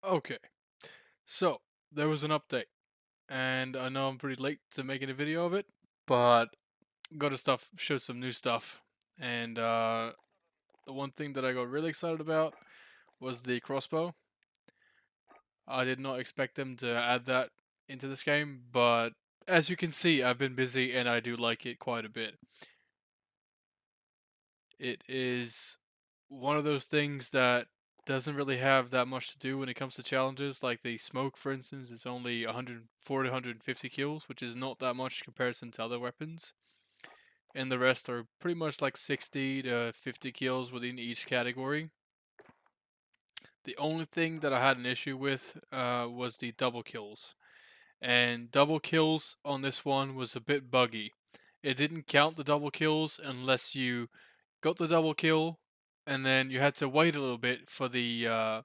Okay, so there was an update, and I know I'm pretty late to making a video of it, but got to show some new stuff. And the one thing that I got really excited about was the crossbow. I did not expect them to add that into this game, but as you can see, I've been busy and I do like it quite a bit. It is one of those things that doesn't really have that much to do when it comes to challenges. Like the smoke, for instance, is only 140 to 150 kills, which is not that much comparison to other weapons. And the rest are pretty much like 60 to 50 kills within each category. The only thing that I had an issue with was the double kills. And double kills on this one was a bit buggy. It didn't count the double kills unless you got the double kill, and then you had to wait a little bit for the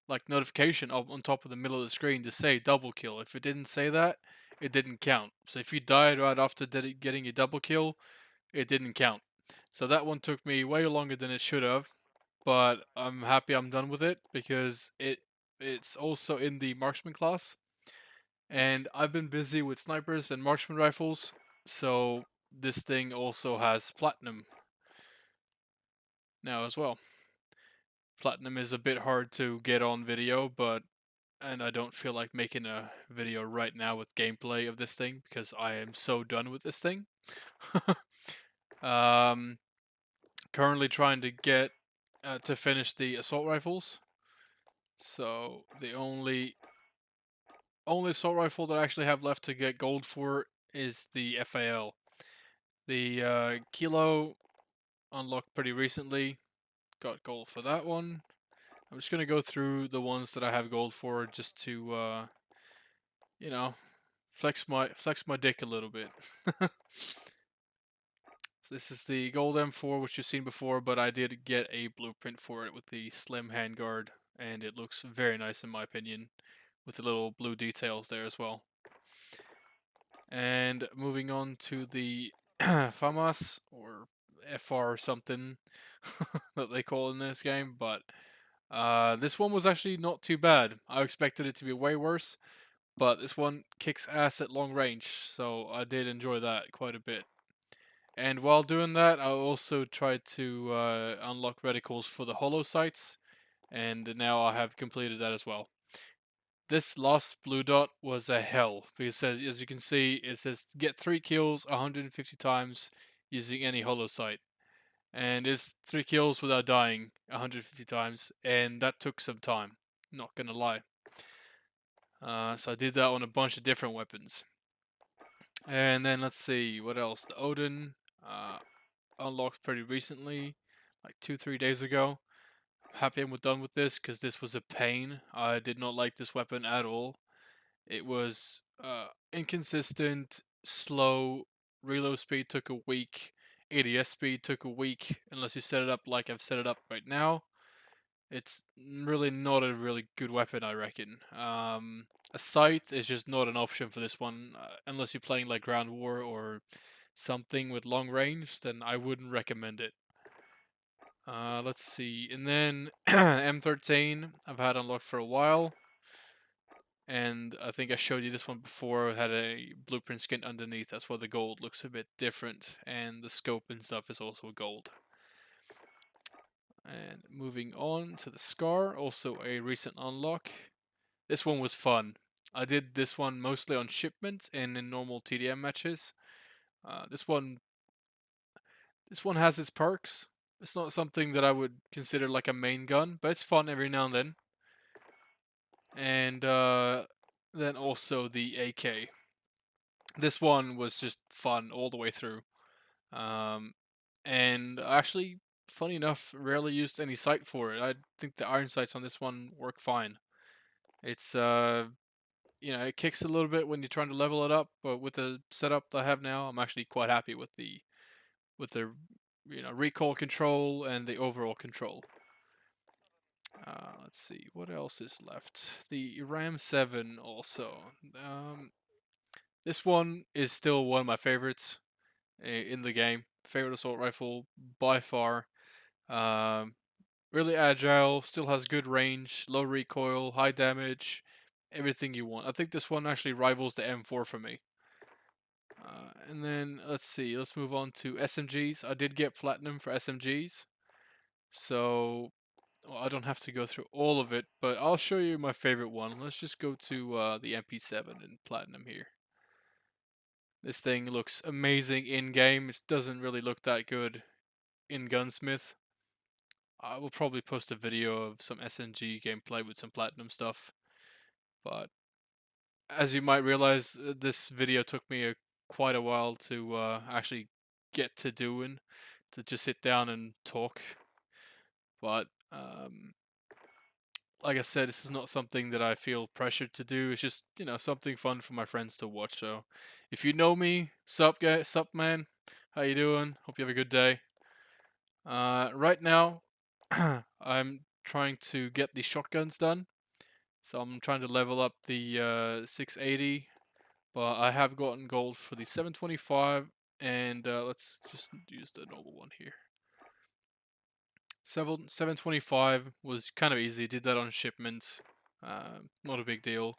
like notification on top of the middle of the screen to say double kill. If it didn't say that, it didn't count. So if you died right after getting a double kill, it didn't count. So that one took me way longer than it should have, but I'm happy I'm done with it because it's also in the marksman class, and I've been busy with snipers and marksman rifles, so this thing also has platinum now as well. Platinum is a bit hard to get on video, and I don't feel like making a video right now with gameplay of this thing because I am so done with this thing. um, Currently trying to get to finish the assault rifles. So the only assault rifle that I actually have left to get gold for is the FAL. The Kilo unlocked pretty recently. Got gold for that one. I'm just gonna go through the ones that I have gold for just to you know, flex my dick a little bit. So this is the gold M4, which you've seen before, but I did get a blueprint for it with the slim handguard, and it looks very nice in my opinion, with the little blue details there as well. And moving on to the FAMAS, or FR or something that they call in this game, but this one was actually not too bad. I expected it to be way worse, but this one kicks ass at long range, so I did enjoy that quite a bit. And while doing that, I also tried to unlock reticles for the hollow sights, and now I have completed that as well. This last blue dot was a hell, because as you can see, it says get 3 kills 150 times using any hollow sight. And it's 3 kills without dying 150 times, and that took some time, not gonna lie. So I did that on a bunch of different weapons. And then let's see, what else? The Odin unlocked pretty recently, like 2-3 days ago. Happy I'm done with this because this was a pain. I did not like this weapon at all. It was inconsistent, slow. Reload speed took a week. ADS speed took a week unless you set it up like I've set it up right now. It's really not a really good weapon, I reckon. A sight is just not an option for this one unless you're playing like Ground War or something with long range. Then I wouldn't recommend it. Let's see, and then M13 I've had unlocked for a while, and I think I showed you this one before. It had a blueprint skin underneath. That's why the gold looks a bit different, and the scope and stuff is also gold. And moving on to the Scar, also a recent unlock. This one was fun. I did this one mostly on shipment and in normal TDM matches. Uh, this one, this one has its perks. It's not something that I would consider like a main gun, but it's fun every now and then. And then also the AK. This one was just fun all the way through. Um, and actually, funny enough, rarely used any sight for it. I think the iron sights on this one work fine. It's it kicks a little bit when you're trying to level it up, but with the setup that I have now, I'm actually quite happy with the recoil control and the overall control. Let's see what else is left. The Ram 7 also. This one is still one of my favorites in the game. Favorite assault rifle by far. Um, Really agile, still has good range, low recoil, high damage, everything you want. I think this one actually rivals the M4 for me. And then let's see, let's move on to SMGs. I did get platinum for SMGs, so well, I don't have to go through all of it, but I'll show you my favorite one. Let's just go to the MP7 and platinum here. This thing looks amazing in game. It doesn't really look that good in Gunsmith. I will probably post a video of some SNG gameplay with some platinum stuff, but as you might realize, this video took me quite a while to actually get to doing, to just sit down and talk. But like I said, this is not something that I feel pressured to do. It's just, you know, something fun for my friends to watch. So if you know me, sup guy, sup man, how you doing? Hope you have a good day. Right now, I'm trying to get the shotguns done. So I'm trying to level up the 680, but I have gotten gold for the 725, and let's just use the normal one here. 725 was kind of easy. Did that on shipment, not a big deal.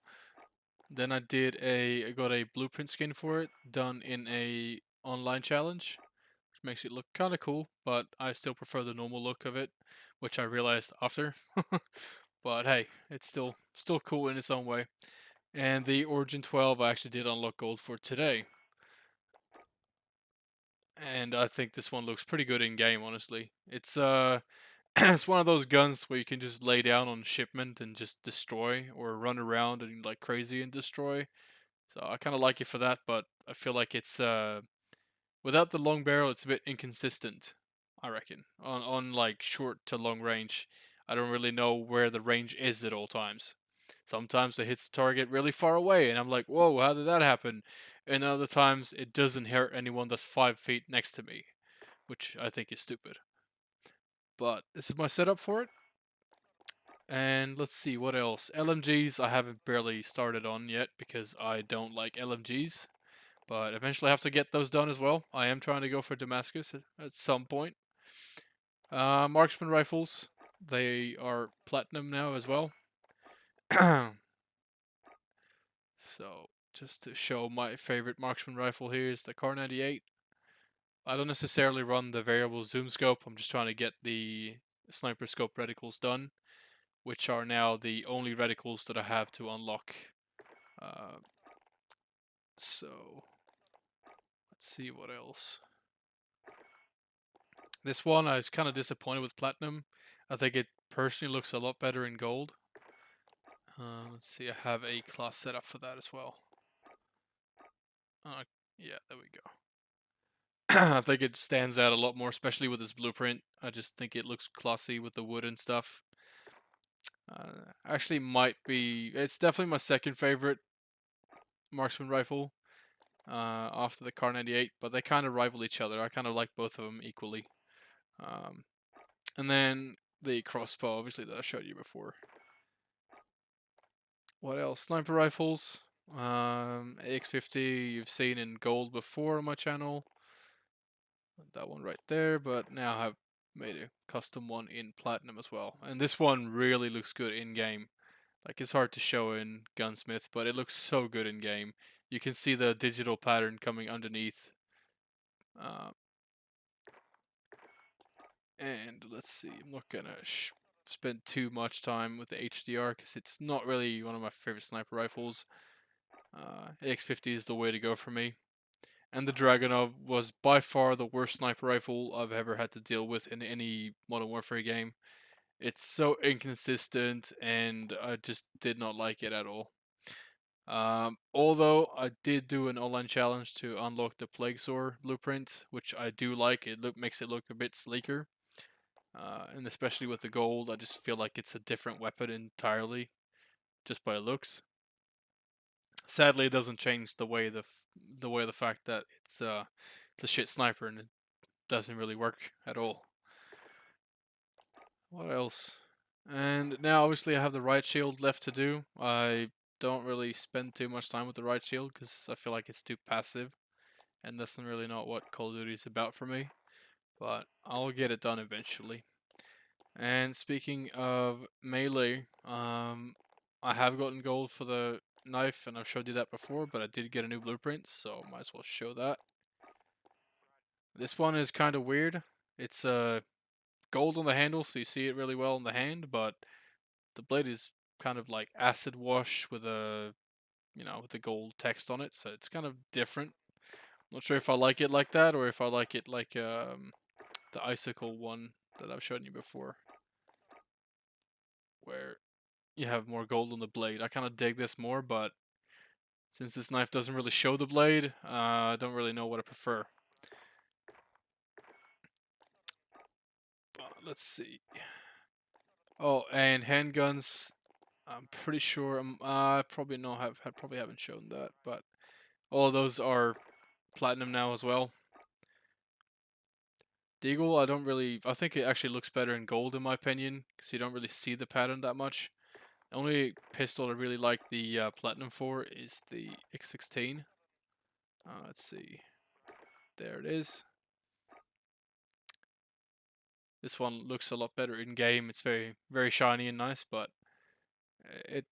Then I got a blueprint skin for it, done in a online challenge, which makes it look kind of cool, but I still prefer the normal look of it, which I realized after. But hey, it's still cool in its own way. And the Origin 12 I actually did unlock gold for today. And I think this one looks pretty good in game, honestly. It's it's one of those guns where you can just lay down on shipment and just destroy, or run around and like crazy and destroy. So I kind of like it for that, but I feel like it's without the long barrel, it's a bit inconsistent. I reckon on like short to long range, I don't really know where the range is at all times. Sometimes it hits the target really far away, and I'm like, whoa, how did that happen? And other times it doesn't hurt anyone that's 5 feet next to me, which I think is stupid. But this is my setup for it. And let's see what else. LMGs I haven't barely started on yet because I don't like LMGs. But eventually I have to get those done as well. I am trying to go for Damascus at some point. Marksman rifles, they are platinum now as well. So just to show my favorite marksman rifle here is the Kar 98. I don't necessarily run the variable zoom scope. I'm just trying to get the sniper scope reticles done, which are now the only reticles that I have to unlock. Uh, so let's see what else. This one I was kind of disappointed with platinum. I think it personally looks a lot better in gold. Let's see, I have a class set up for that as well. Yeah, there we go. I think it stands out a lot more, especially with this blueprint. I just think it looks classy with the wood and stuff. Actually, it's definitely my second favorite marksman rifle after the Kar 98, but they kind of rival each other. I kind of like both of them equally. Um, and then the crossbow, obviously, that I showed you before. What else? Sniper rifles. AX50 you've seen in gold before on my channel. That one right there, but now I've made a custom one in platinum as well. And this one really looks good in game. Like, it's hard to show in Gunsmith, but it looks so good in game. You can see the digital pattern coming underneath. Uh, and let's see, I'm not gonna spend too much time with the HDR because it's not really one of my favorite sniper rifles. AX50 is the way to go for me. And the Dragunov was by far the worst sniper rifle I've ever had to deal with in any Modern Warfare game. It's so inconsistent, and I just did not like it at all. Although I did do an online challenge to unlock the Plague Sore blueprint, which I do like. It makes it look a bit sleeker, and especially with the gold, I just feel like it's a different weapon entirely, just by looks. Sadly, it doesn't change the fact that it's a shit sniper and it doesn't really work at all. What else? And now obviously I have the right shield left to do. I don't really spend too much time with the right shield because I feel like it's too passive, and that's really not what Call of Duty is about for me. But I'll get it done eventually. And speaking of melee, I have gotten gold for the knife, and I've showed you that before, but I did get a new blueprint, so might as well show that. This one is kind of weird. It's gold on the handle, so you see it really well in the hand, but the blade is kind of like acid wash with a, with the gold text on it, so it's kind of different. Not sure if I like it like that or if I like it like the icicle one that I've shown you before, where you have more gold on the blade. I kind of dig this more, but since this knife doesn't really show the blade, I don't really know what I prefer. But let's see. Oh, and handguns. I'm pretty sure. I probably no have probably haven't shown that, but all of those are platinum now as well. Deagle, I don't really. I think it actually looks better in gold in my opinion, because you don't really see the pattern that much. The only pistol I really like the platinum for is the X16. Let's see. There it is. This one looks a lot better in game. It's very shiny and nice, but it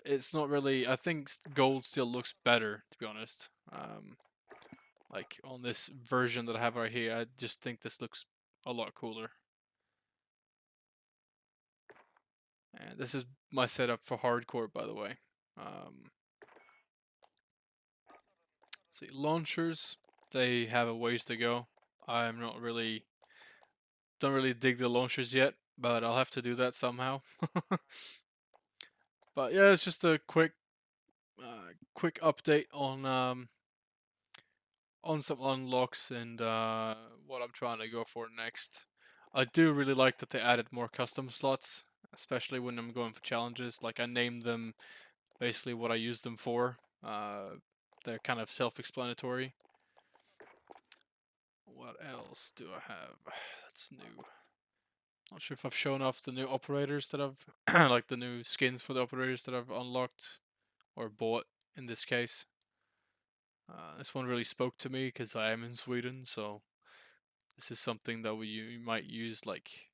it's not really. I think gold still looks better, to be honest. Like on this version that I have right here, I just think this looks a lot cooler. And this is my setup for hardcore, by the way. Um, see, launchers, they have a ways to go. I'm not really, don't really dig the launchers yet, but I'll have to do that somehow. But yeah, it's just a quick update on some unlocks and what I'm trying to go for next. I do really like that they added more custom slots, especially when I'm going for challenges. Like I named them basically what I use them for. They're kind of self-explanatory. What else do I have that's new? Not sure if I've shown off the new operators that I've like the new skins for the operators that I've unlocked or bought in this case. This one really spoke to me because I am in Sweden, so this is something that you might use like,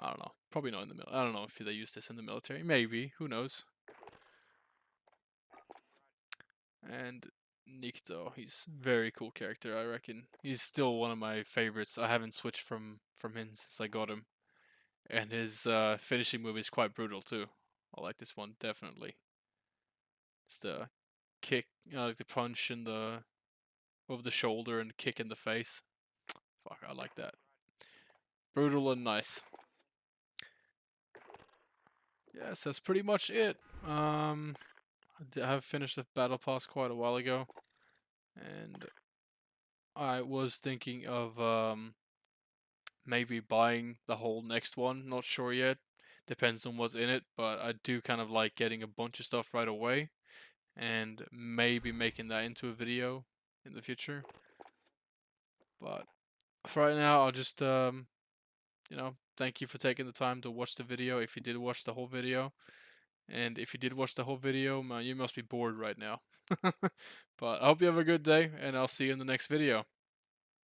I don't know, probably not in the military. I don't know if they use this in the military. Maybe, who knows? And Nikto, he's very cool character, I reckon. He's still one of my favorites. I haven't switched from him since I got him. And his finishing move is quite brutal too. I like this one definitely. It's the kick, like the punch in the over the shoulder and kick in the face. Fuck, I like that. Brutal and nice. Yes, that's pretty much it. I have finished the battle pass quite a while ago, and I was thinking of maybe buying the whole next one. Not sure yet. Depends on what's in it, but I do kind of like getting a bunch of stuff right away, and maybe making that into a video in the future. But for right now, I'll just thank you for taking the time to watch the video. If you did watch the whole video, and if you did watch the whole video, man, you must be bored right now. But I hope you have a good day, and I'll see you in the next video.